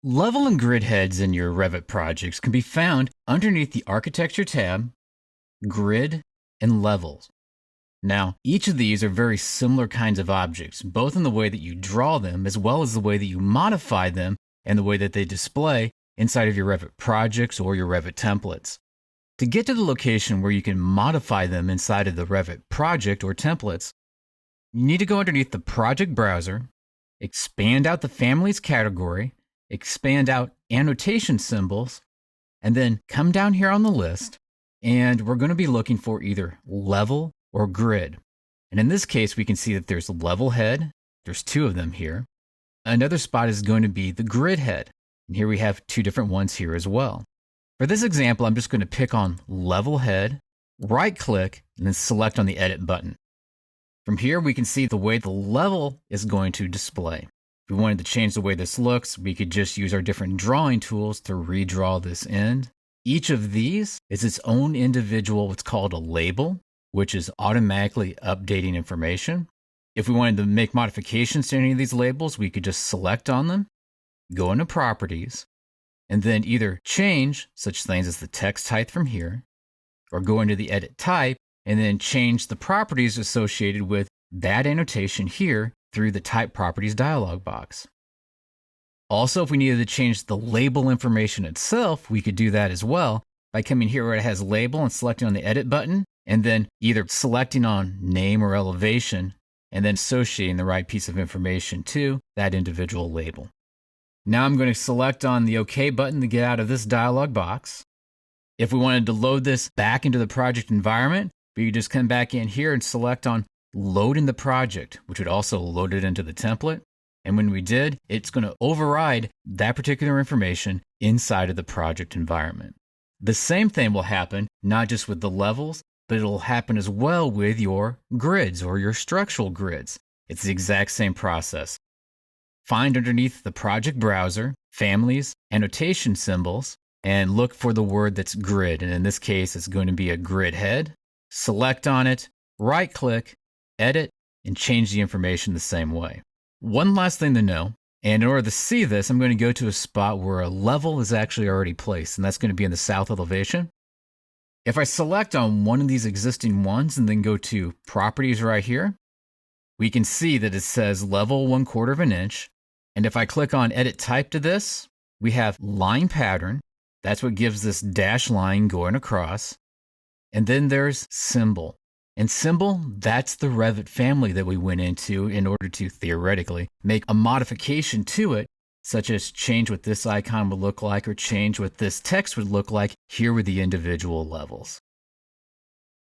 Level and grid heads in your Revit projects can be found underneath the Architecture tab, Grid, and Levels. Now, each of these are very similar kinds of objects, both in the way that you draw them as well as the way that you modify them and the way that they display inside of your Revit projects or your Revit templates. To get to the location where you can modify them inside of the Revit project or templates, you need to go underneath the project browser, expand out the families category, expand out annotation symbols, and then come down here on the list, and we're going to be looking for either level or grid. And in this case, we can see that there's level head. There's two of them here. Another spot is going to be the grid head. And here we have two different ones here as well. For this example, I'm just going to pick on level head, right click, and then select on the edit button. From here, we can see the way the level is going to display. If we wanted to change the way this looks, we could just use our different drawing tools to redraw this end. Each of these is its own individual, what's called a label, which is automatically updating information. If we wanted to make modifications to any of these labels, we could just select on them, go into properties, and then either change such things as the text type from here, or go into the edit type, and then change the properties associated with that annotation here through the Type Properties dialog box. Also, if we needed to change the label information itself, we could do that as well by coming here where it has label and selecting on the edit button, and then either selecting on name or elevation, and then associating the right piece of information to that individual label. Now I'm going to select on the OK button to get out of this dialog box. If we wanted to load this back into the project environment, we could just come back in here and select on Load in the project, which would also load it into the template. And when we did, it's going to override that particular information inside of the project environment. The same thing will happen, not just with the levels, but it'll happen as well with your grids or your structural grids. It's the exact same process. Find underneath the project browser, families, annotation symbols, and look for the word that's grid. And in this case, it's going to be a grid head. Select on it, right click, edit, and change the information the same way. One last thing to know, and in order to see this, I'm going to go to a spot where a level is actually already placed, and that's going to be in the south elevation. If I select on one of these existing ones and then go to properties right here, we can see that it says level 1/4 of an inch. And if I click on edit type to this, we have line pattern. That's what gives this dash line going across. And then there's symbol. And symbol, that's the Revit family that we went into in order to theoretically make a modification to it, such as change what this icon would look like or change what this text would look like here with the individual levels.